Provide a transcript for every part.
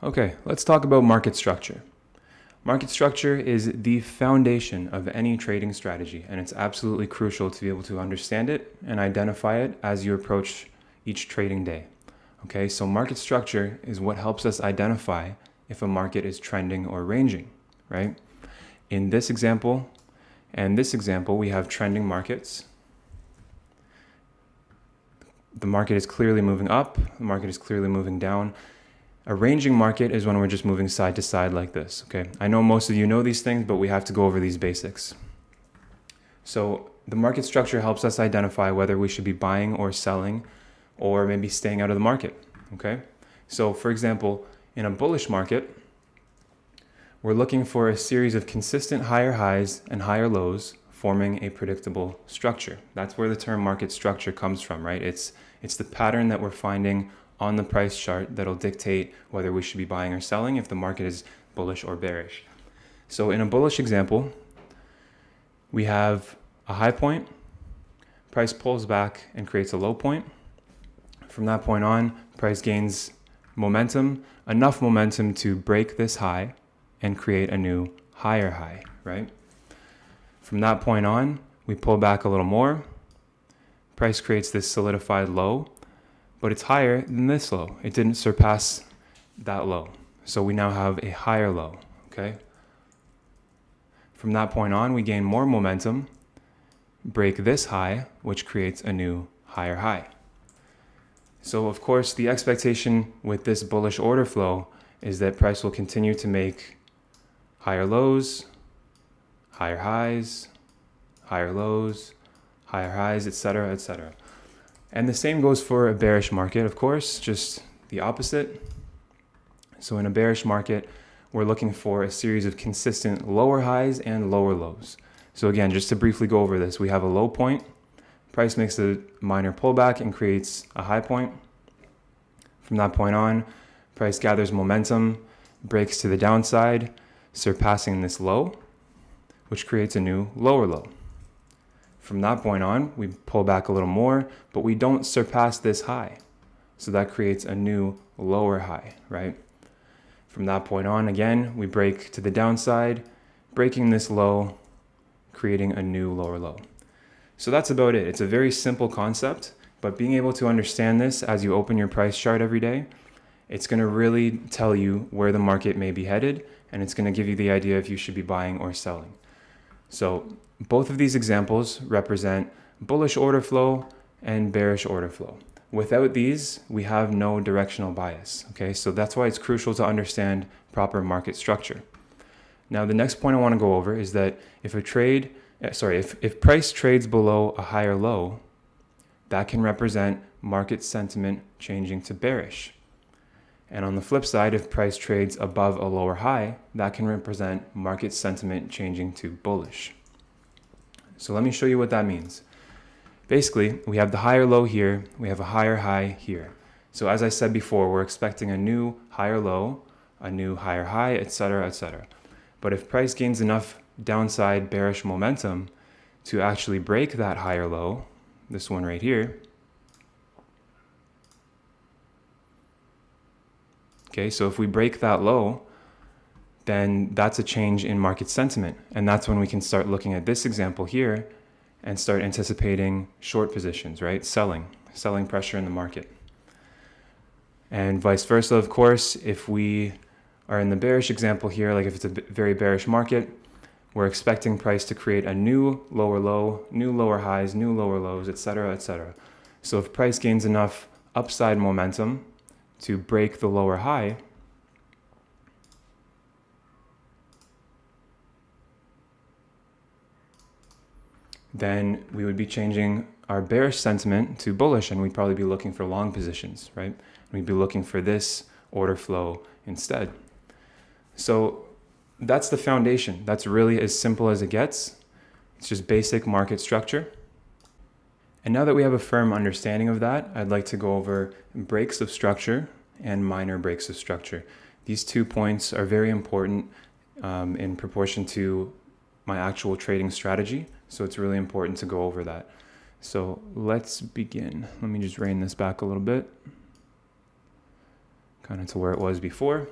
Okay, let's talk about market structure. Market structure is the foundation of any trading strategy, and it's absolutely crucial to be able to understand it and identify it as you approach each trading day. Okay, so market structure is what helps us identify if a market is trending or ranging, right? In this example and this example, we have trending markets. The market is clearly moving up, the market is clearly moving down. A ranging market is when we're just moving side to side like this, okay? I know most of you know these things, but we have to go over these basics. So the market structure helps us identify whether we should be buying or selling or maybe staying out of the market, okay? So for example, in a bullish market, we're looking for a series of consistent higher highs and higher lows forming a predictable structure. That's where the term market structure comes from, right? It's the pattern that we're finding on the price chart that'll dictate whether we should be buying or selling if the market is bullish or bearish. So in a bullish example, we have a high point, price pulls back and creates a low point. From that point on, price gains momentum, enough momentum to break this high and create a new higher high, right? From that point on, we pull back a little more. Price creates this solidified low, but it's higher than this low. It didn't surpass that low. So we now have a higher low, okay? From that point on, we gain more momentum, break this high, which creates a new higher high. So of course, the expectation with this bullish order flow is that price will continue to make higher lows, higher highs, higher lows, higher highs, etc., etc. And the same goes for a bearish market, of course, just the opposite. So in a bearish market, we're looking for a series of consistent lower highs and lower lows. So again, just to briefly go over this, we have a low point, price makes a minor pullback and creates a high point. From that point on, price gathers momentum, breaks to the downside, surpassing this low, which creates a new lower low. From that point on, we pull back a little more, but we don't surpass this high. So that creates a new lower high, right? From that point on, again, we break to the downside, breaking this low, creating a new lower low. So that's about it. It's a very simple concept, but being able to understand this as you open your price chart every day, it's going to really tell you where the market may be headed, and it's going to give you the idea if you should be buying or selling. So both of these examples represent bullish order flow and bearish order flow. Without these, we have no directional bias, okay? So that's why it's crucial to understand proper market structure. Now, the next point I want to go over is that if price trades below a higher low, that can represent market sentiment changing to bearish. And on the flip side, if price trades above a lower high, that can represent market sentiment changing to bullish. So let me show you what that means. Basically, we have the higher low here, we have a higher high here. So as I said before, we're expecting a new higher low, a new higher high, etc., etc. But if price gains enough downside bearish momentum to actually break that higher low, this one right here, okay, so if we break that low, then that's a change in market sentiment. And that's when we can start looking at this example here and start anticipating short positions, right? Selling pressure in the market. And vice versa, of course, if we are in the bearish example here, like if it's a very bearish market, we're expecting price to create a new lower low, new lower highs, new lower lows, etc., etc. So if price gains enough upside momentum to break the lower high, then we would be changing our bearish sentiment to bullish, and we'd probably be looking for long positions, right? We'd be looking for this order flow instead. So that's the foundation. That's really as simple as it gets. It's just basic market structure. And now that we have a firm understanding of that, I'd like to go over breaks of structure and minor breaks of structure. These 2 points are very important in proportion to my actual trading strategy. So it's really important to go over that. So let's begin. Let me just rein this back a little bit, kind of to where it was before.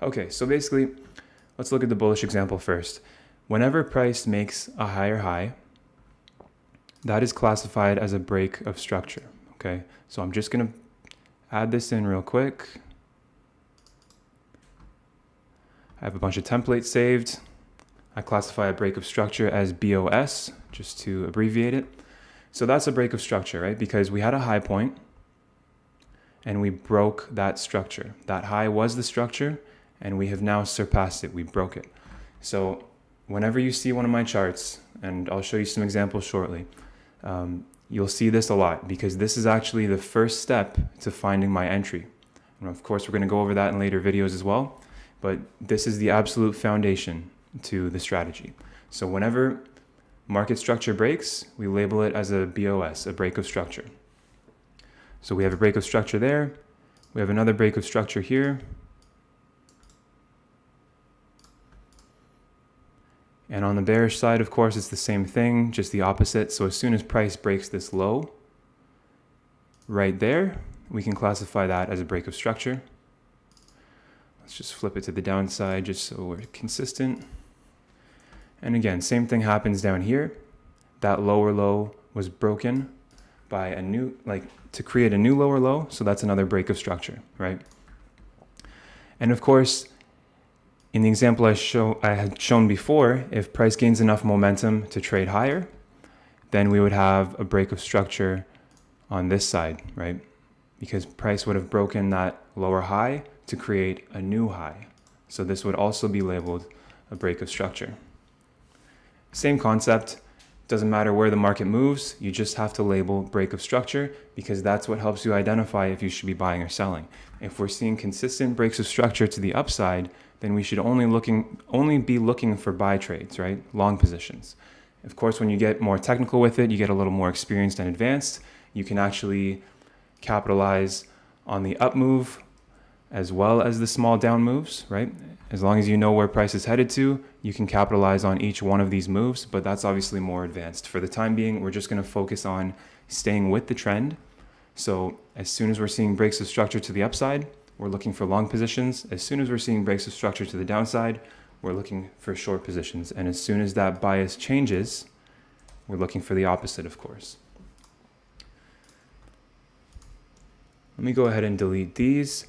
Okay, so basically, let's look at the bullish example first. Whenever price makes a higher high, that is classified as a break of structure, okay? So I'm just gonna add this in real quick. I have a bunch of templates saved. I classify a break of structure as BOS, just to abbreviate it. So that's a break of structure, right? Because we had a high point and we broke that structure. That high was the structure and we have now surpassed it, we broke it. So whenever you see one of my charts, and I'll show you some examples shortly, you'll see this a lot because this is actually the first step to finding my entry. And of course, we're gonna go over that in later videos as well, but this is the absolute foundation to the strategy. So whenever market structure breaks, we label it as a BOS, a break of structure. So we have a break of structure there. We have another break of structure here. And on the bearish side, of course, it's the same thing, just the opposite. So as soon as price breaks this low, right there, we can classify that as a break of structure. Let's just flip it to the downside just so we're consistent. And again, same thing happens down here. That lower low was broken by a new, to create a new lower low. So that's another break of structure, right? And of course, in the example I had shown before, if price gains enough momentum to trade higher, then we would have a break of structure on this side, right? Because price would have broken that lower high to create a new high. So this would also be labeled a break of structure. Same concept, doesn't matter where the market moves, you just have to label break of structure because that's what helps you identify if you should be buying or selling. If we're seeing consistent breaks of structure to the upside, then we should only be looking for buy trades, right? Long positions. Of course, when you get more technical with it, you get a little more experienced and advanced, you can actually capitalize on the up move as well as the small down moves, right? As long as you know where price is headed to, you can capitalize on each one of these moves, but that's obviously more advanced. For the time being, we're just gonna focus on staying with the trend. So as soon as we're seeing breaks of structure to the upside, we're looking for long positions. As soon as we're seeing breaks of structure to the downside, we're looking for short positions. And as soon as that bias changes, we're looking for the opposite, of course. Let me go ahead and delete these.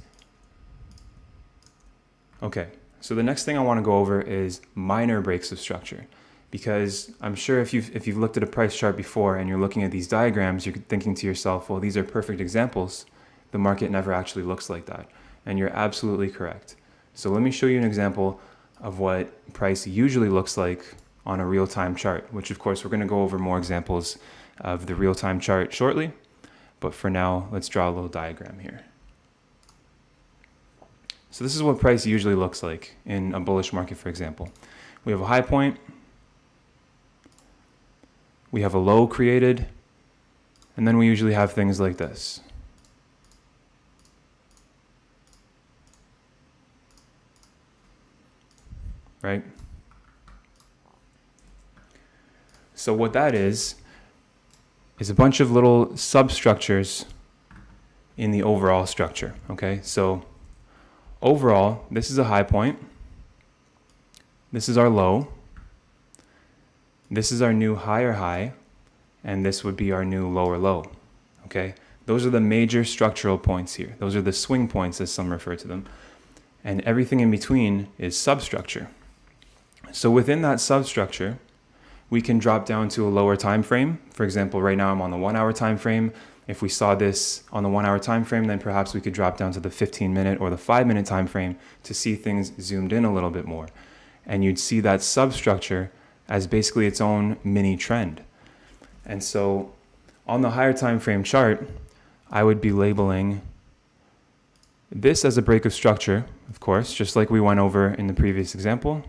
Okay, so the next thing I want to go over is minor breaks of structure, because I'm sure if you've looked at a price chart before and you're looking at these diagrams, you're thinking to yourself, well, these are perfect examples. The market never actually looks like that. And you're absolutely correct. So let me show you an example of what price usually looks like on a real-time chart, which of course we're going to go over more examples of the real-time chart shortly. But for now, let's draw a little diagram here. So this is what price usually looks like in a bullish market, for example. We have a high point, we have a low created, and then we usually have things like this. Right? So what that is a bunch of little substructures in the overall structure, okay? So overall, this is a high point. This is our low. This is our new higher high, and this would be our new lower low, okay? Those are the major structural points here. Those are the swing points, as some refer to them. And everything in between is substructure. So within that substructure, we can drop down to a lower time frame. For example, right now I'm on the 1 hour time frame. If we saw this on the 1 hour time frame, then perhaps we could drop down to the 15-minute or the 5-minute time frame to see things zoomed in a little bit more. And you'd see that substructure as basically its own mini trend. And so on the higher time frame chart, I would be labeling this as a break of structure, of course, just like we went over in the previous example.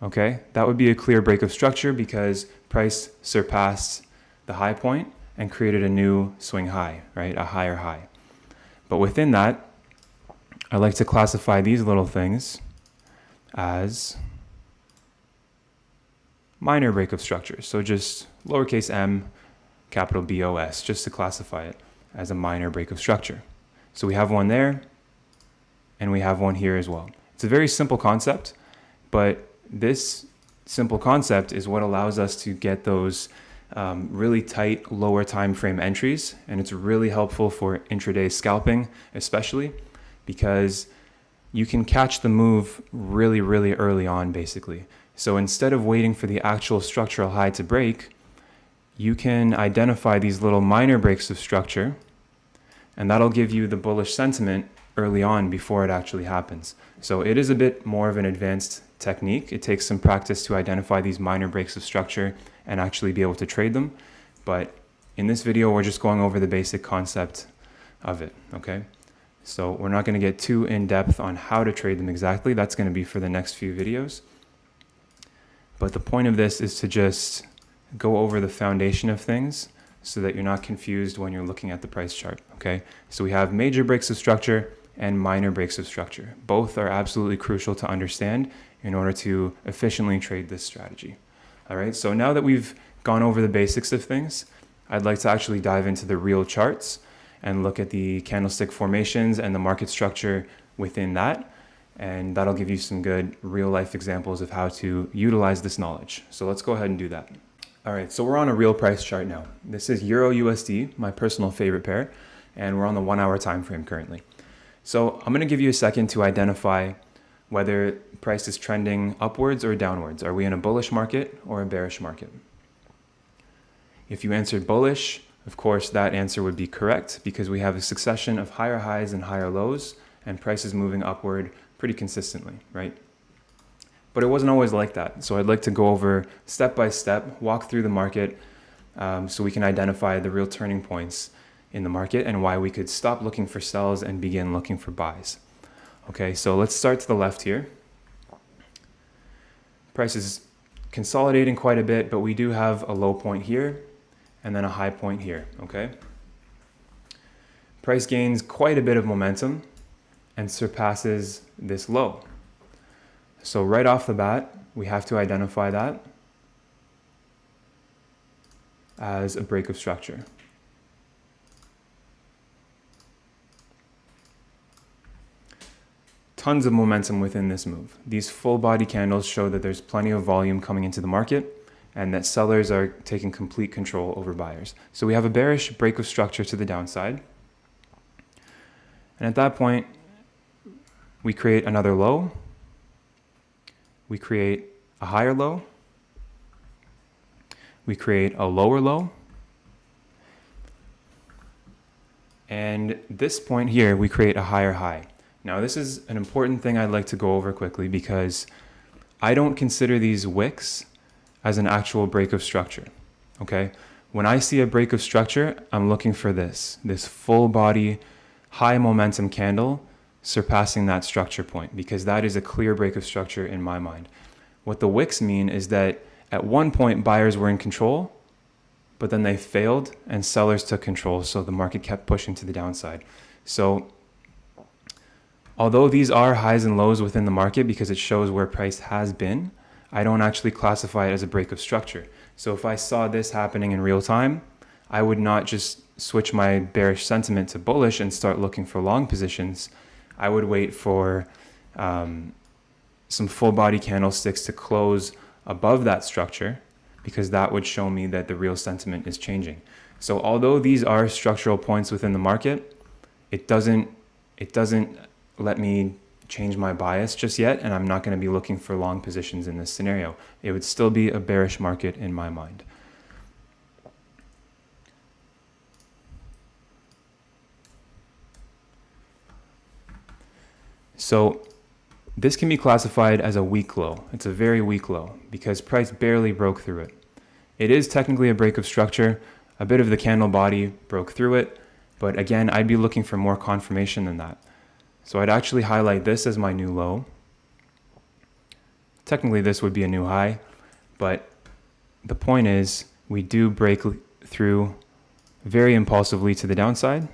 Okay, that would be a clear break of structure because price surpassed the high point and created a new swing high, right? A higher high. But within that, I like to classify these little things as minor break of structure. So just lowercase m, capital BOS, just to classify it as a minor break of structure. So we have one there, and we have one here as well. It's a very simple concept, but this simple concept is what allows us to get those really tight lower time frame entries, and it's really helpful for intraday scalping, especially because you can catch the move really, really early on, basically. So instead of waiting for the actual structural high to break, you can identify these little minor breaks of structure, and that'll give you the bullish sentiment early on before it actually happens. So it is a bit more of an advanced technique. It takes some practice to identify these minor breaks of structure and actually be able to trade them. But in this video, we're just going over the basic concept of it, okay? So we're not going to get too in depth on how to trade them exactly. That's going to be for the next few videos. But the point of this is to just go over the foundation of things so that you're not confused when you're looking at the price chart, okay? So we have major breaks of structure and minor breaks of structure. Both are absolutely crucial to understand in order to efficiently trade this strategy. All right, so now that we've gone over the basics of things, I'd like to actually dive into the real charts and look at the candlestick formations and the market structure within that. And that'll give you some good real life examples of how to utilize this knowledge. So let's go ahead and do that. All right, so we're on a real price chart now. This is Euro USD, my personal favorite pair, and we're on the 1 hour time frame currently. So I'm gonna give you a second to identify whether price is trending upwards or downwards. Are we in a bullish market or a bearish market? If you answered bullish, of course, that answer would be correct because we have a succession of higher highs and higher lows and prices moving upward pretty consistently, right? But it wasn't always like that. So I'd like to go over step by step, walk through the market so we can identify the real turning points in the market and why we could stop looking for sells and begin looking for buys. Okay, so let's start to the left here. Price is consolidating quite a bit, but we do have a low point here and then a high point here, okay? Price gains quite a bit of momentum and surpasses this low. So right off the bat, we have to identify that as a break of structure. Tons of momentum within this move. These full body candles show that there's plenty of volume coming into the market and that sellers are taking complete control over buyers. So we have a bearish break of structure to the downside. And at that point, we create another low. We create a higher low. We create a lower low. And this point here, we create a higher high. Now, this is an important thing I'd like to go over quickly because I don't consider these wicks as an actual break of structure, okay? When I see a break of structure, I'm looking for this full body, high momentum candle surpassing that structure point because that is a clear break of structure in my mind. What the wicks mean is that at one point, buyers were in control, but then they failed and sellers took control, so the market kept pushing to the downside. So although these are highs and lows within the market because it shows where price has been, I don't actually classify it as a break of structure. So if I saw this happening in real time, I would not just switch my bearish sentiment to bullish and start looking for long positions. I would wait for some full body candlesticks to close above that structure because that would show me that the real sentiment is changing. So although these are structural points within the market, it doesn't let me change my bias just yet, and I'm not going to be looking for long positions in this scenario. It would still be a bearish market in my mind. So this can be classified as a weak low. It's a very weak low because price barely broke through it. It is technically a break of structure. A bit of the candle body broke through it, but again, I'd be looking for more confirmation than that. So I'd actually highlight this as my new low. Technically, this would be a new high, but the point is we do break through very impulsively to the downside.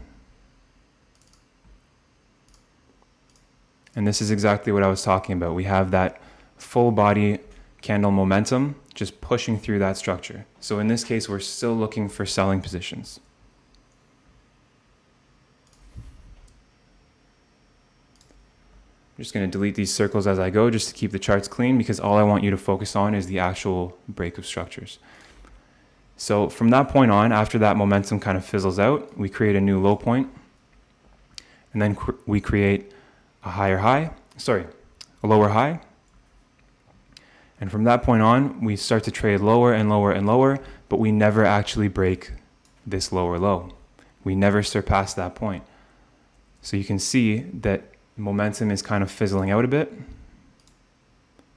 And this is exactly what I was talking about. We have that full body candle momentum just pushing through that structure. So in this case, we're still looking for selling positions. I'm just going to delete these circles as I go just to keep the charts clean, because all I want you to focus on is the actual break of structures. So from that point on, after that momentum kind of fizzles out, we create a new low point, and then we create a lower high. And from that point on, we start to trade lower and lower and lower, but we never actually break this lower low. We never surpass that point. So you can see that momentum is kind of fizzling out a bit,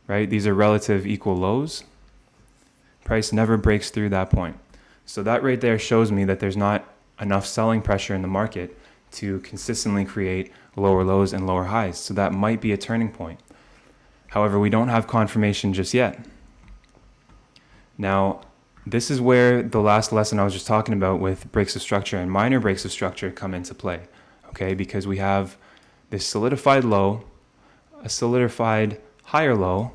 right? These are relative equal lows. Price never breaks through that point. So that right there shows me that there's not enough selling pressure in the market to consistently create lower lows and lower highs. So that might be a turning point. However, we don't have confirmation just yet. Now, this is where the last lesson I was just talking about with breaks of structure and minor breaks of structure come into play, okay? Because we have this solidified low, a solidified higher low,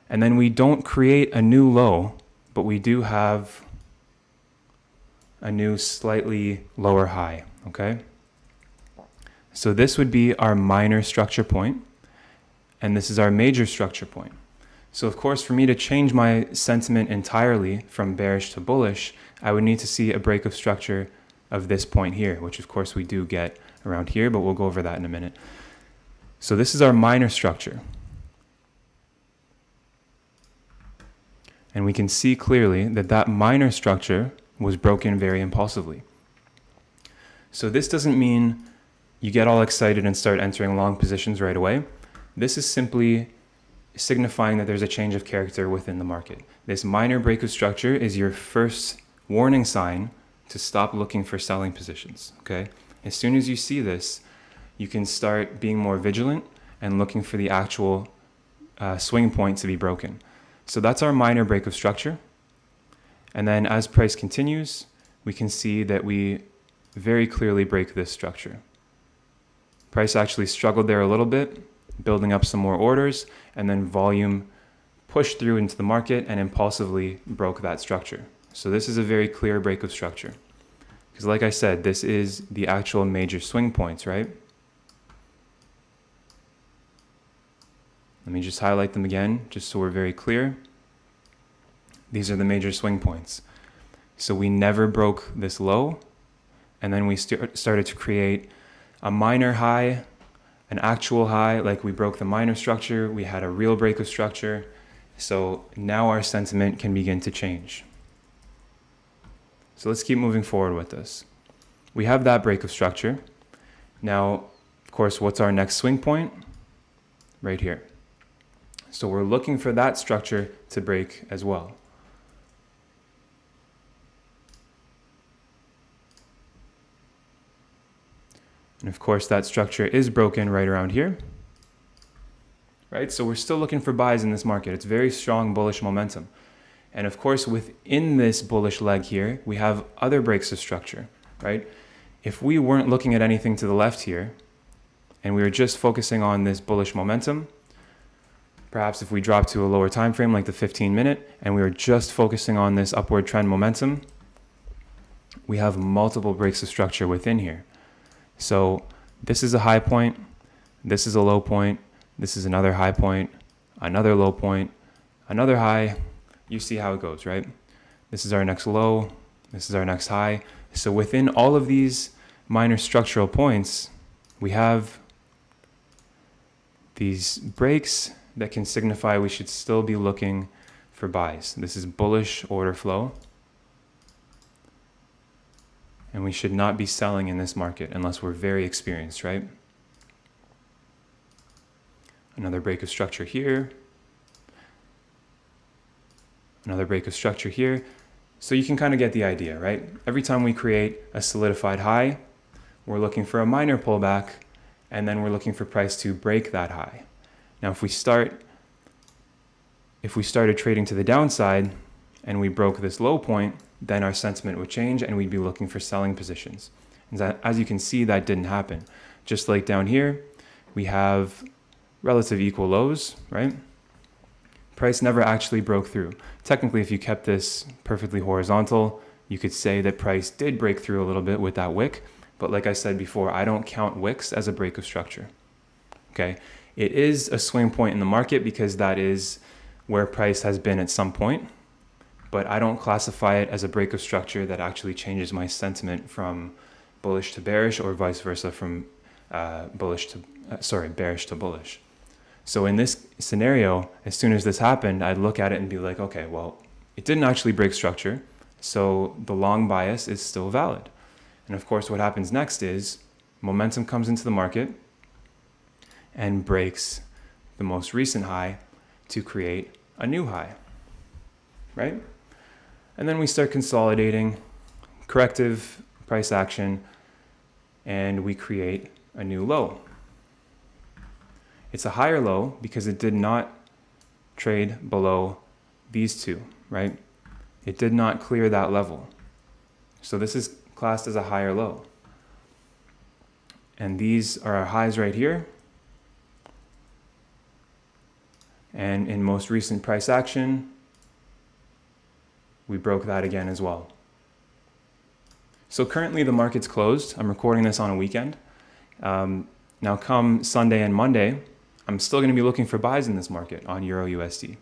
and then we don't create a new low, but we do have a new slightly lower high, okay? So this would be our minor structure point, and this is our major structure point. So of course, for me to change my sentiment entirely from bearish to bullish, I would need to see a break of structure of this point here, which of course we do get around here, but we'll go over that in a minute. So this is our minor structure. And we can see clearly that that minor structure was broken very impulsively. So this doesn't mean you get all excited and start entering long positions right away. This is simply signifying that there's a change of character within the market. This minor break of structure is your first warning sign to stop looking for selling positions, okay? As soon as you see this, you can start being more vigilant and looking for the actual swing point to be broken. So that's our minor break of structure. And then as price continues, we can see that we very clearly break this structure. Price actually struggled there a little bit, building up some more orders, and then volume pushed through into the market and impulsively broke that structure. So this is a very clear break of structure. Because like I said, this is the actual major swing points, right? Let me just highlight them again, just so we're very clear. These are the major swing points. So we never broke this low, and then we started to create a minor high, an actual high, like we broke the minor structure, we had a real break of structure. So now our sentiment can begin to change. So let's keep moving forward with this. We have that break of structure. Now, of course, what's our next swing point? Right here. So we're looking for that structure to break as well. And of course, that structure is broken right around here, right? So we're still looking for buys in this market. It's very strong bullish momentum. And of course, within this bullish leg here, we have other breaks of structure, right? If we weren't looking at anything to the left here, and we were just focusing on this bullish momentum, perhaps if we drop to a lower time frame like the 15-minute, and we were just focusing on this upward trend momentum, we have multiple breaks of structure within here. So this is a high point, this is a low point, this is another high point, another low point, another high. You see how it goes, right? This is our next low, this is our next high. So within all of these minor structural points, we have these breaks that can signify we should still be looking for buys. This is bullish order flow. And we should not be selling in this market unless we're very experienced, right? Another break of structure here. Another break of structure here. So you can kind of get the idea, right? Every time we create a solidified high, we're looking for a minor pullback, and then we're looking for price to break that high. Now, if we started trading to the downside and we broke this low point, then our sentiment would change and we'd be looking for selling positions. And that, as you can see, that didn't happen. Just like down here, we have relative equal lows, right? Price never actually broke through. Technically, if you kept this perfectly horizontal, you could say that price did break through a little bit with that wick. But like I said before, I don't count wicks as a break of structure. okay? It is a swing point in the market because that is where price has been at some point, but I don't classify it as a break of structure that actually changes my sentiment from bullish to bearish, or vice versa from bearish to bullish. So in this scenario, as soon as this happened, I'd look at it and be like, okay, well, it didn't actually break structure, so the long bias is still valid. And of course, what happens next is momentum comes into the market and breaks the most recent high to create a new high, right? And then we start consolidating, corrective price action, and we create a new low. It's a higher low because it did not trade below these two, right? It did not clear that level. So this is classed as a higher low. And these are our highs right here. And in most recent price action, we broke that again as well. So currently the market's closed. I'm recording this on a weekend. Now come Sunday and Monday, I'm still going to be looking for buys in this market on Euro USD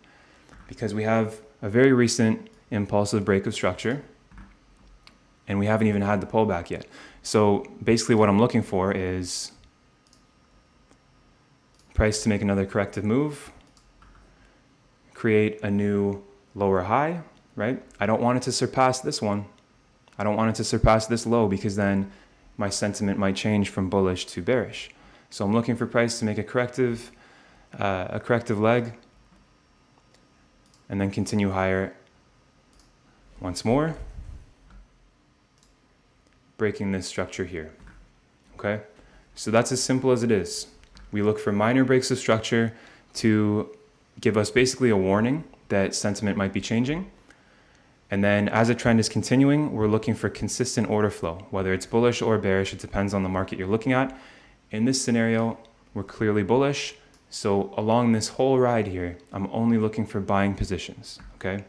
because we have a very recent impulsive break of structure and we haven't even had the pullback yet. So basically what I'm looking for is price to make another corrective move, create a new lower high, right? I don't want it to surpass this one. I don't want it to surpass this low because then my sentiment might change from bullish to bearish. So I'm looking for price to make a corrective leg and then continue higher once more, breaking this structure here, okay? So that's as simple as it is. We look for minor breaks of structure to give us basically a warning that sentiment might be changing. And then as a trend is continuing, we're looking for consistent order flow, whether it's bullish or bearish, it depends on the market you're looking at. In this scenario, we're clearly bullish. So along this whole ride here, I'm only looking for buying positions, okay?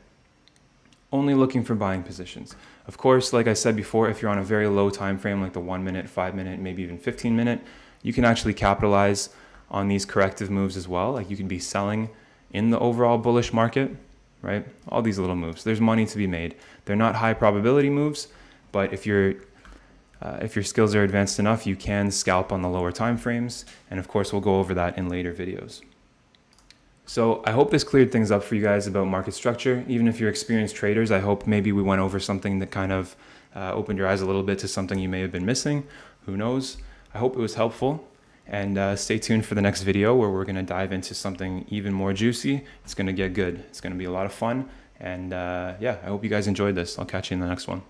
Only looking for buying positions. Of course, like I said before, if you're on a very low time frame, like the 1 minute, 5 minute, maybe even 15 minute, you can actually capitalize on these corrective moves as well. Like you can be selling in the overall bullish market, right? All these little moves. There's money to be made. They're not high probability moves, but if your skills are advanced enough, you can scalp on the lower time frames. And of course, we'll go over that in later videos. So I hope this cleared things up for you guys about market structure. Even if you're experienced traders, I hope maybe we went over something that kind of opened your eyes a little bit to something you may have been missing. Who knows? I hope it was helpful. And stay tuned for the next video where we're going to dive into something even more juicy. It's going to get good. It's going to be a lot of fun. And yeah, I hope you guys enjoyed this. I'll catch you in the next one.